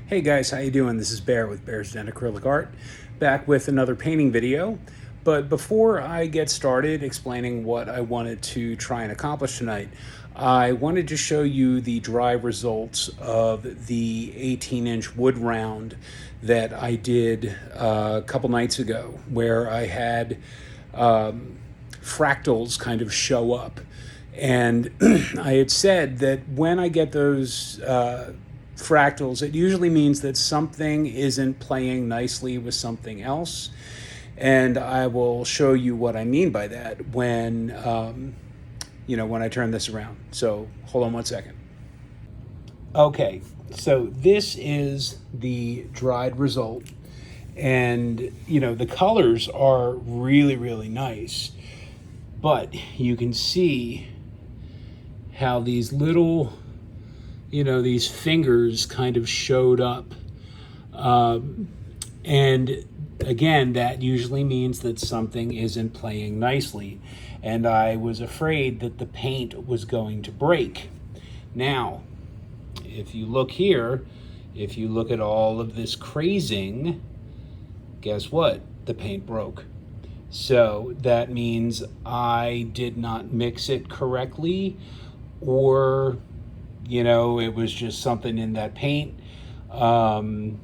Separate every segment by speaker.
Speaker 1: Hey guys, how you doing? This is Bear with Bear's Den Acrylic Art, back with another painting video. But before I get started explaining what I wanted to try and accomplish tonight, I wanted to show you the dry results of the 18-inch wood round that I did a couple nights ago, where I had fractals kind of show up. And I had said that when I get those fractals, it usually means that something isn't playing nicely with something else. And I will show you what I mean by that when, when I turn this around. So hold on one second. Okay, so this is the dried result. And, the colors are really, really nice. But you can see how these little these fingers kind of showed up. And again, that usually means that something isn't playing nicely. And I was afraid that the paint was going to break. Now, if you look here, if you look at all of this crazing, guess what? The paint broke. So that means I did not mix it correctly, or it was just something in that paint. I'm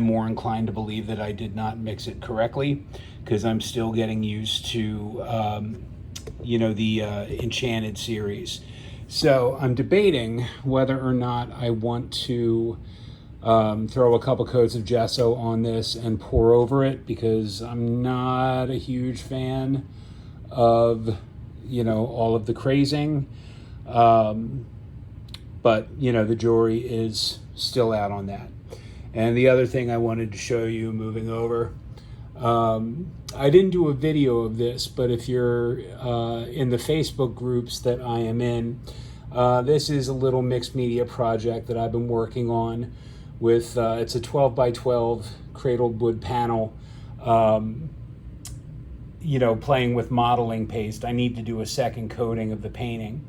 Speaker 1: more inclined to believe that I did not mix it correctly, because I'm still getting used to, the Enchanted series. So I'm debating whether or not I want to throw a couple coats of gesso on this and pour over it, because I'm not a huge fan of, all of the crazing. But, the jury is still out on that. And the other thing I wanted to show you moving over, I didn't do a video of this, but if you're in the Facebook groups that I am in, this is a little mixed media project that I've been working on with, it's a 12 by 12 cradled wood panel, playing with modeling paste. I need to do a second coating of the painting.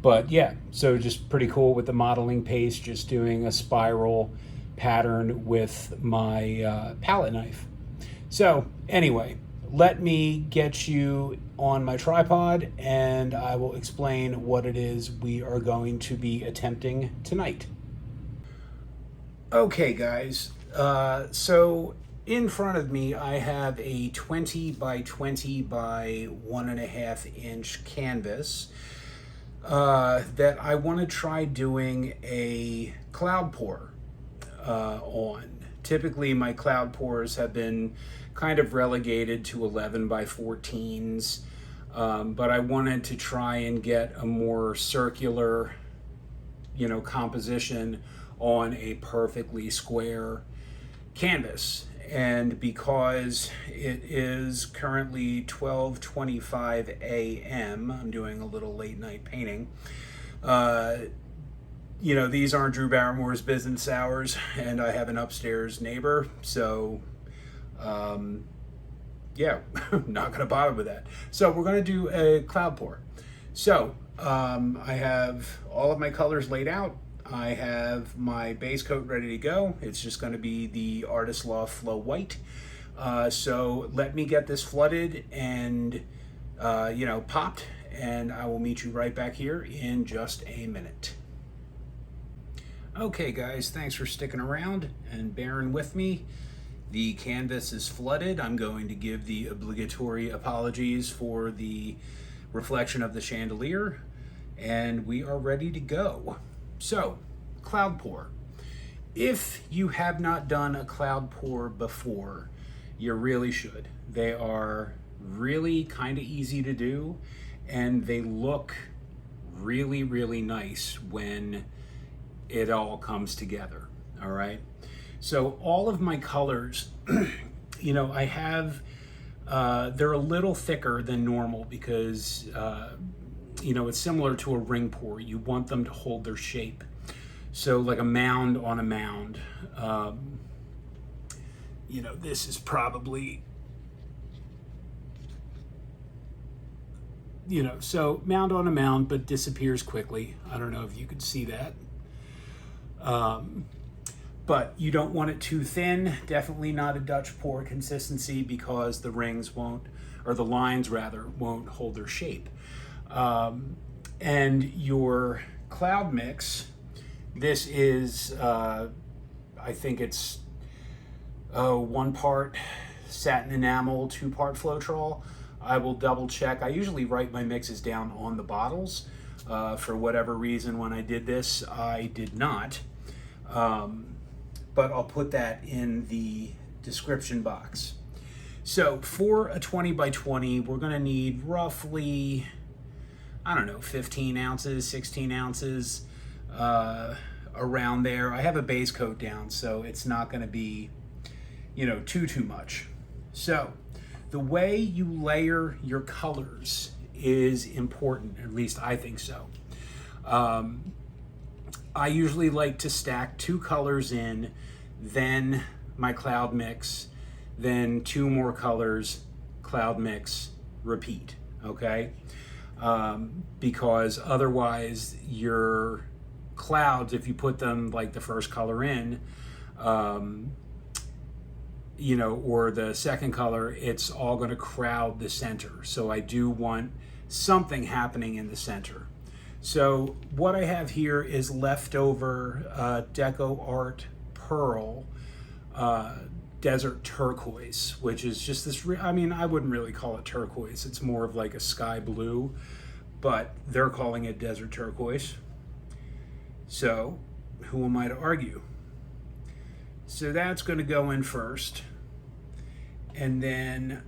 Speaker 1: But yeah, so just pretty cool with the modeling paste, just doing a spiral pattern with my palette knife. So anyway, let me get you on my tripod and I will explain what it is we are going to be attempting tonight. Okay guys, so in front of me I have a 20 by 20 by 1.5 inch canvas that I want to try doing a cloud pour on. Typically my cloud pours have been kind of relegated to 11 by 14s, but I wanted to try and get a more circular, composition on a perfectly square canvas. And because it is currently 12:25 a.m., I'm doing a little late night painting. These aren't Drew Barrymore's business hours, and I have an upstairs neighbor, so yeah, not gonna bother with that. So we're gonna do a cloud pour. So I have all of my colors laid out. I have my base coat ready to go. It's just going to be the Artist Loft Flow White. So let me get this flooded and, popped, and I will meet you right back here in just a minute. Okay guys, thanks for sticking around and bearing with me. The canvas is flooded. I'm going to give the obligatory apologies for the reflection of the chandelier, and we are ready to go. So, cloud pour. If you have not done a cloud pour before, you really should. They are really kind of easy to do, and they look really, really nice when it all comes together, all right? So all of my colors, I have, they're a little thicker than normal because it's similar to a ring pour. You want them to hold their shape. So like a mound on a mound. This is probably, so mound on a mound, but disappears quickly. I don't know if you could see that. But you don't want it too thin. Definitely not a Dutch pour consistency, because the rings won't, or the lines rather, won't hold their shape. And your cloud mix, this is, I think it's 1 part satin enamel, 2 part Floetrol. I will double check. I usually write my mixes down on the bottles. For whatever reason, when I did this, I did not. But I'll put that in the description box. So for a 20 by 20, we're going to need roughly, I don't know, 15 ounces, 16 ounces, around there. I have a base coat down, so it's not going to be, you know, too much. So the way you layer your colors is important, at least I think so. I usually like to stack 2 colors in, then my cloud mix, then 2 more colors, cloud mix, repeat, okay? Because otherwise your clouds, if you put them like the first color in, you know, or the second color, it's all going to crowd the center. So I do want something happening in the center. So what I have here is leftover Deco Art Pearl Desert Turquoise, which is just this, I mean, I wouldn't really call it turquoise. It's more of like a sky blue, but they're calling it Desert Turquoise. So who am I to argue? So that's going to go in first. And then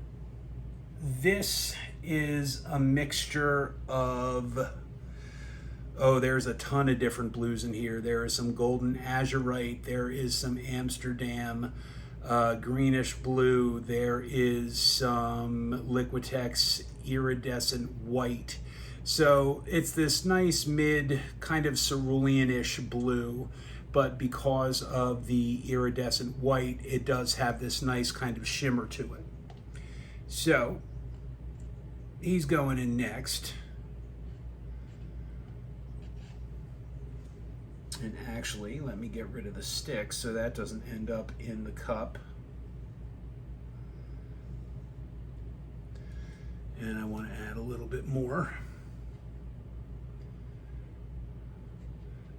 Speaker 1: this is a mixture of, oh, there's a ton of different blues in here. There is some golden azurite. There is some Amsterdam greenish blue. There is some Liquitex iridescent white. So it's this nice mid kind of cerulean-ish blue, but because of the iridescent white, it does have this nice kind of shimmer to it. So he's going in next. And actually, let me get rid of the stick so that doesn't end up in the cup. And I want to add a little bit more.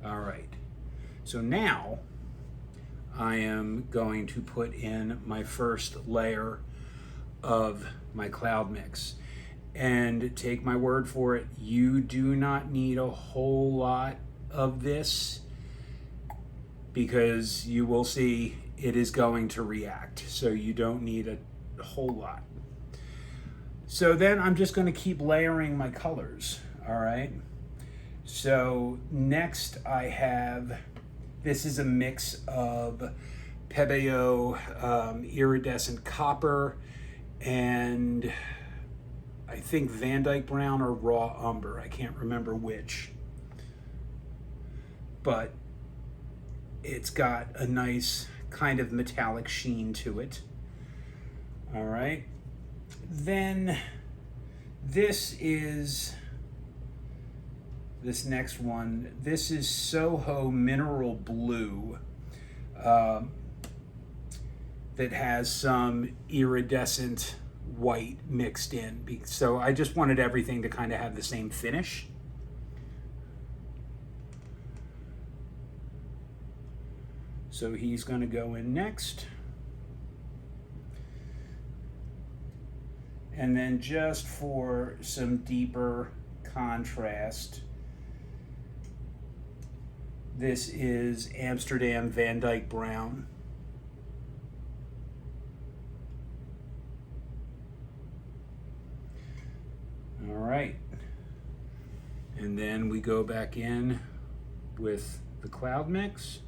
Speaker 1: All right. So now I am going to put in my first layer of my cloud mix. And take my word for it, you do not need a whole lot of this, because you will see it is going to react. So you don't need a whole lot. So then I'm just going to keep layering my colors, all right? So next I have, this is a mix of Pebeo Iridescent Copper and I think Dyke Brown or Raw Umber. I can't remember which. But it's got a nice kind of metallic sheen to it. All right. Then this next one. This is Soho Mineral Blue that has some iridescent white mixed in. So I just wanted everything to kind of have the same finish. So he's going to go in next. And then just for some deeper contrast, this is Amsterdam Dyke Brown. All right. And then we go back in with the cloud mix.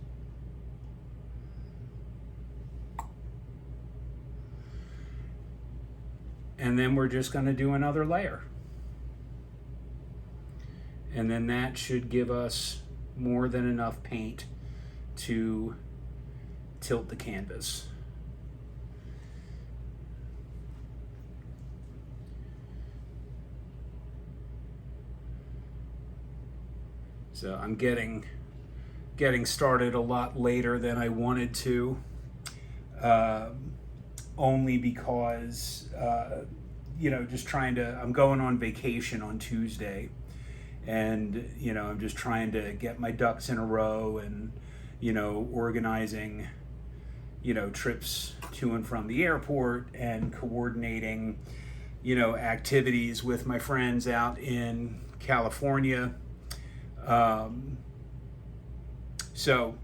Speaker 1: And then we're just going to do another layer. And then that should give us more than enough paint to tilt the canvas. So I'm getting getting started a lot later than I wanted to, only because, just trying to, I'm going on vacation on Tuesday, and, I'm just trying to get my ducks in a row and, organizing, trips to and from the airport and coordinating, activities with my friends out in California. So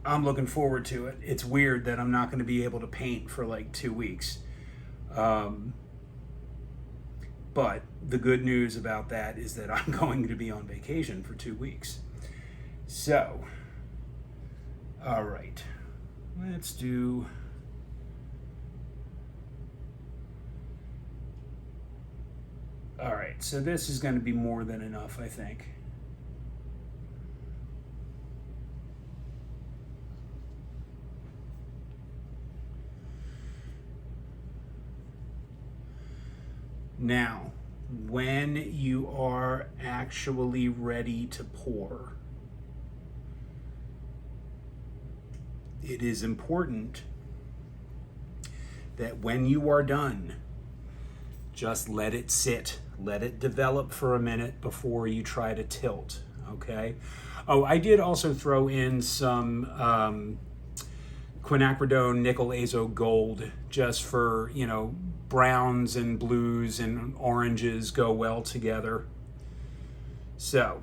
Speaker 1: I'm looking forward to it. It's weird that I'm not going to be able to paint for like 2 weeks. But the good news about that is that I'm going to be on vacation for 2 weeks. So, all right, let's do... All right, so this is going to be more than enough, I think. Now, when you are actually ready to pour, it is important that when you are done, just let it sit. Let it develop for a minute before you try to tilt, okay? Oh, I did also throw in some quinacridone nickel Azo Gold, just for, browns and blues and oranges go well together. So,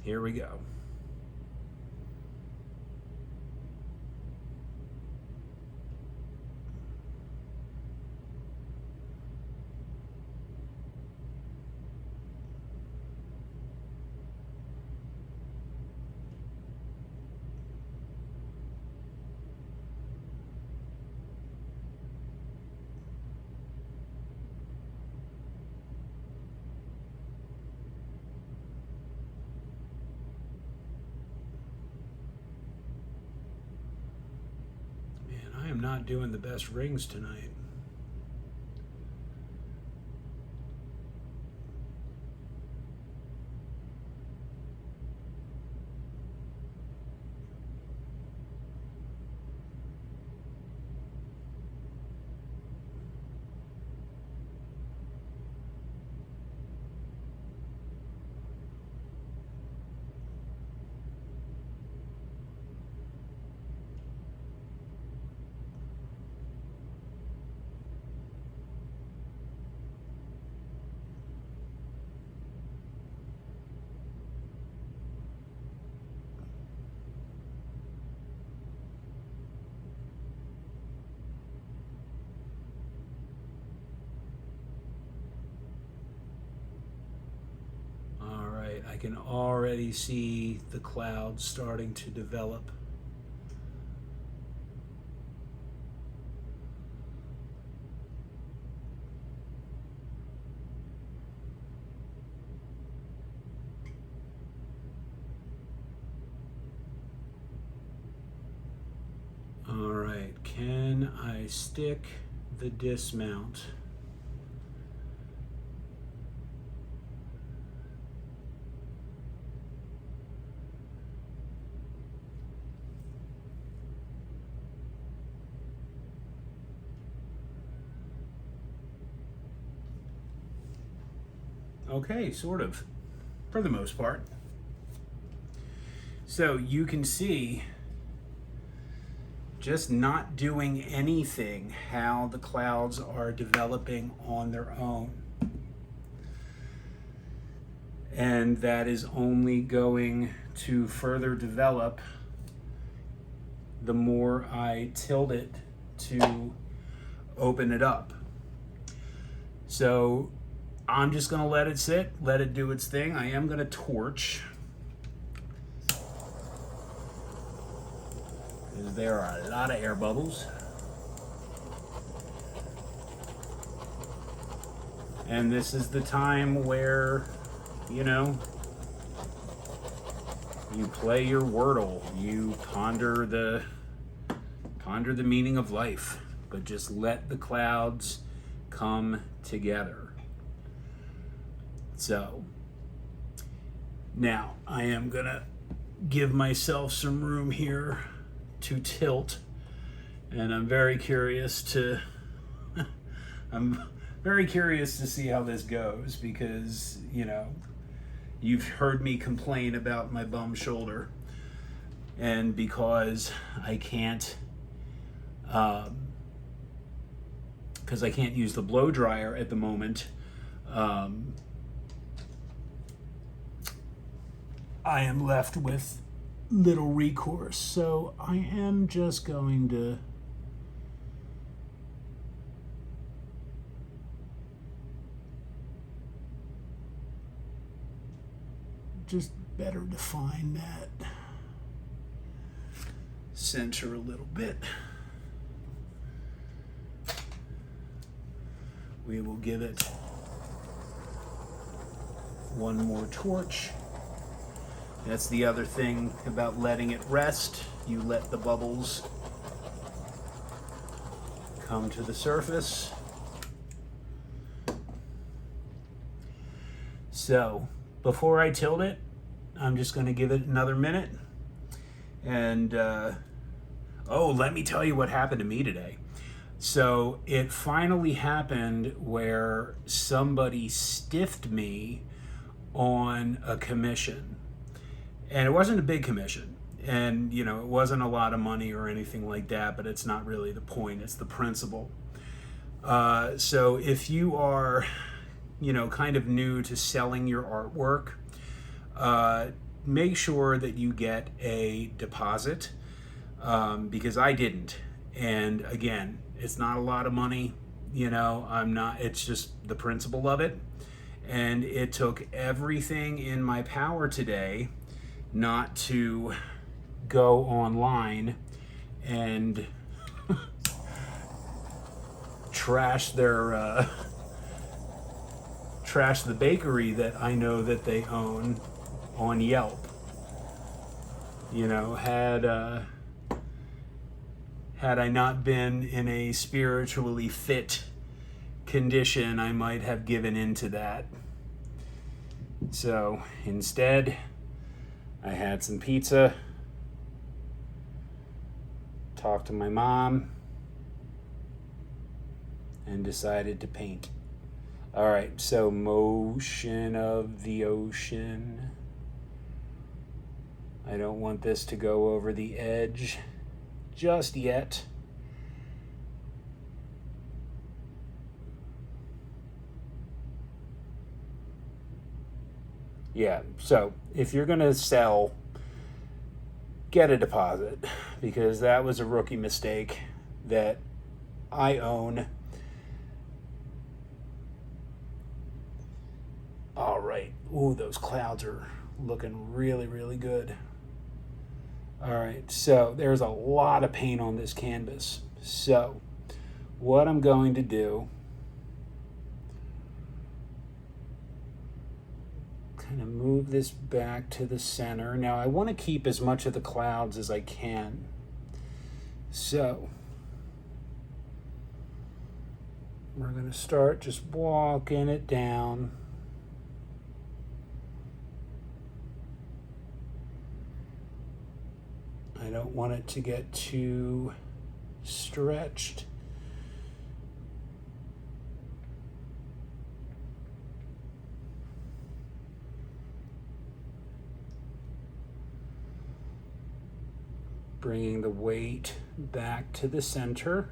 Speaker 1: here we go. I'm not doing the best rings tonight. I can already see the clouds starting to develop. All right, can I stick the dismount? Okay, sort of, for the most part. So you can see, just not doing anything, how the clouds are developing on their own. And that is only going to further develop the more I tilt it to open it up. So I'm just gonna let it sit, let it do its thing. I am gonna torch. There are a lot of air bubbles. And this is the time where, you play your Wordle, you ponder the meaning of life, but just let the clouds come together. So now I am gonna give myself some room here to tilt, and I'm very curious to I'm very curious to see how this goes, because you've heard me complain about my bum shoulder, and because I can't use the blow dryer at the moment, I am left with little recourse. So I am just going to better define that center a little bit. We will give it one more torch. That's the other thing about letting it rest. You let the bubbles come to the surface. So before I tilt it, I'm just going to give it another minute. And let me tell you what happened to me today. So it finally happened where somebody stiffed me on a commission. And it wasn't a big commission. And, it wasn't a lot of money or anything like that, but it's not really the point. It's the principle. So if you are, kind of new to selling your artwork, make sure that you get a deposit, because I didn't. And again, it's not a lot of money, it's just the principle of it. And it took everything in my power today not to go online and trash the bakery that I know that they own on Yelp. Had I not been in a spiritually fit condition, I might have given in to that. So instead, I had some pizza, talked to my mom, and decided to paint. All right, so motion of the ocean. I don't want this to go over the edge just yet. Yeah, so if you're going to sell, get a deposit, because that was a rookie mistake that I own. All right. Ooh, those clouds are looking really, really good. All right, so there's a lot of paint on this canvas. So what I'm going to do, kind of move this back to the center. Now I want to keep as much of the clouds as I can. So we're going to start just walking it down. I don't want it to get too stretched. Bringing the weight back to the center.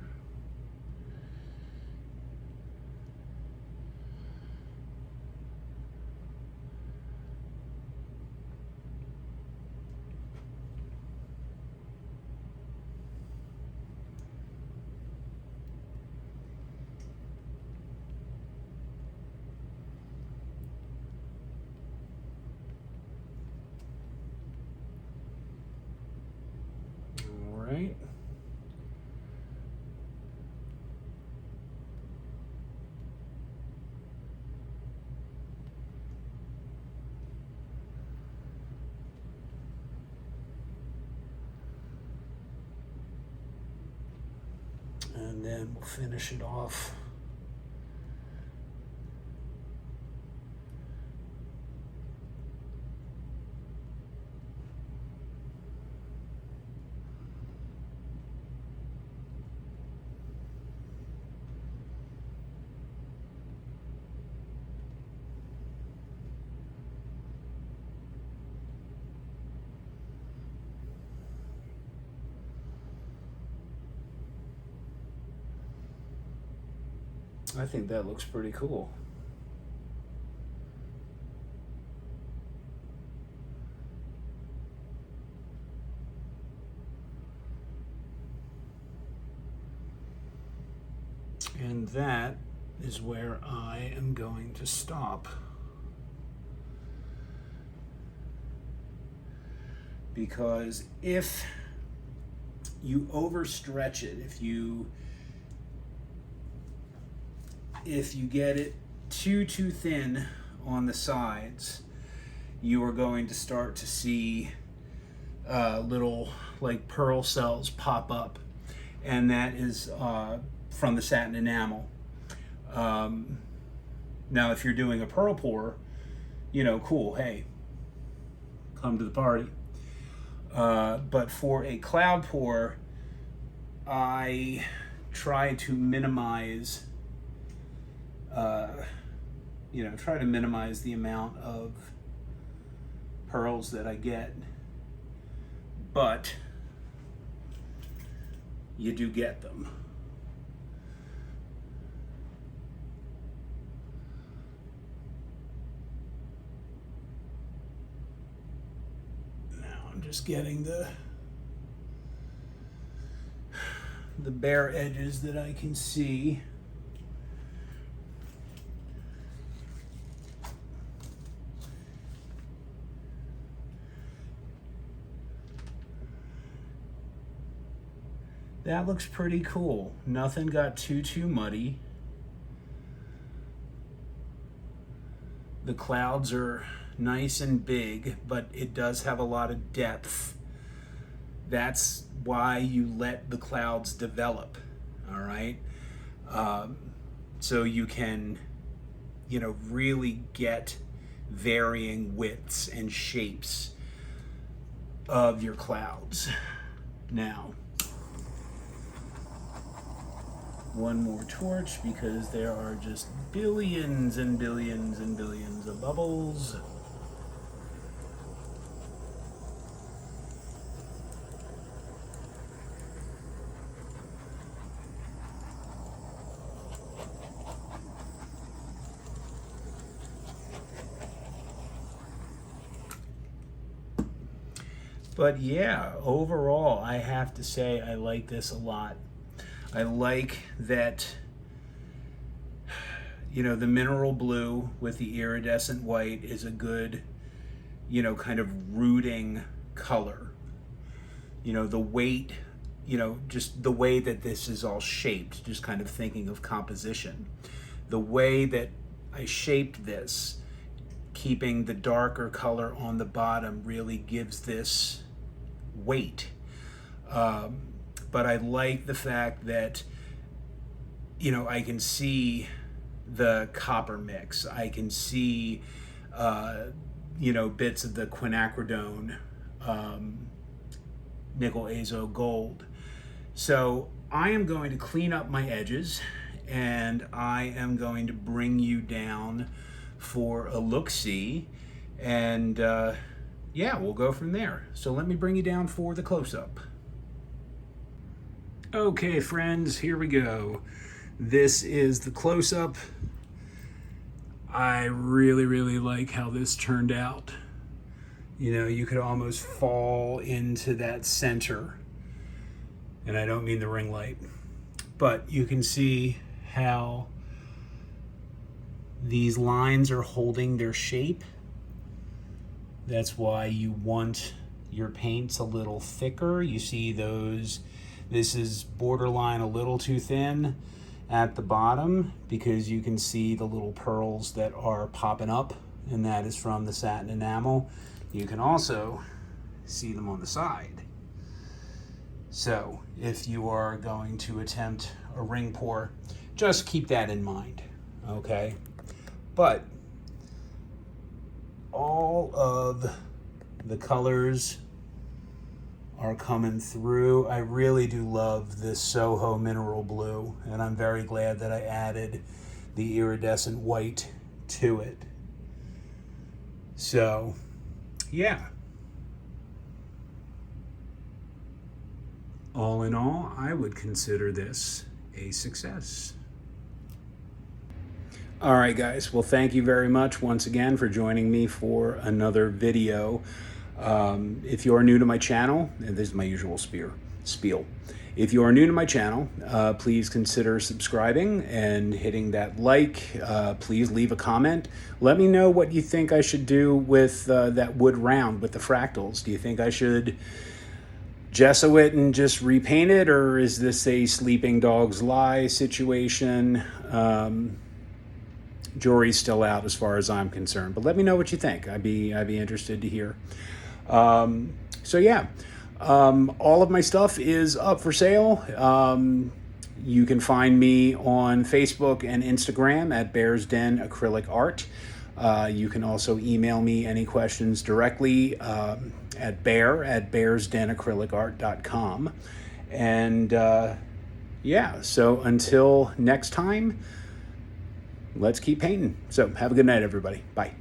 Speaker 1: Right. And then we'll finish it off. I think that looks pretty cool. And that is where I am going to stop. Because if you overstretch it, if you get it too thin on the sides, you are going to start to see little like pearl cells pop up, and that is from the satin enamel. Now, if you're doing a pearl pour, you know, cool, hey, come to the party. But for a cloud pour, I try to minimize, try to minimize the amount of pearls that I get, but you do get them. Just getting the bare edges that I can see. That looks pretty cool. Nothing got too muddy. The clouds are nice and big, but it does have a lot of depth. That's why you let the clouds develop, all right? So you can, really get varying widths and shapes of your clouds. Now, one more torch, because there are just billions and billions and billions of bubbles. But yeah, overall, I have to say I like this a lot. I like that, the mineral blue with the iridescent white is a good, kind of rooting color. The weight, just the way that this is all shaped, just kind of thinking of composition. The way that I shaped this, keeping the darker color on the bottom, really gives this weight. But I like the fact that, I can see the copper mix. I can see, bits of the quinacridone, nickel Azo Gold. So I am going to clean up my edges, and I am going to bring you down for a look-see, and we'll go from there. So let me bring you down for the close-up. Okay, friends, here we go. This is the close-up. I really like how this turned out. You could almost fall into that center. And I don't mean the ring light. But you can see how these lines are holding their shape. That's why you want your paints a little thicker. You see those. This is borderline a little too thin at the bottom, because you can see the little pearls that are popping up, and that is from the satin enamel. You can also see them on the side. So if you are going to attempt a ring pour, just keep that in mind, okay? But all of the colors are coming through. I really do love this Soho mineral blue, and I'm very glad that I added the iridescent white to it. So, yeah. All in all, I would consider this a success. All right, guys. Well, thank you very much once again for joining me for another video. If you are new to my channel, and this is my usual spiel. If you are new to my channel, please consider subscribing and hitting that like. Please leave a comment. Let me know what you think I should do with that wood round with the fractals. Do you think I should gesso it and just repaint it, or is this a sleeping dog's lie situation? Jury's still out as far as I'm concerned, but let me know what you think. I'd be interested to hear. So yeah, all of my stuff is up for sale. You can find me on Facebook and Instagram at Bear's Den Acrylic Art. You can also email me any questions directly at bear@bearsdenacrylicart.com. And yeah, so until next time, let's keep painting. So have a good night, everybody. Bye.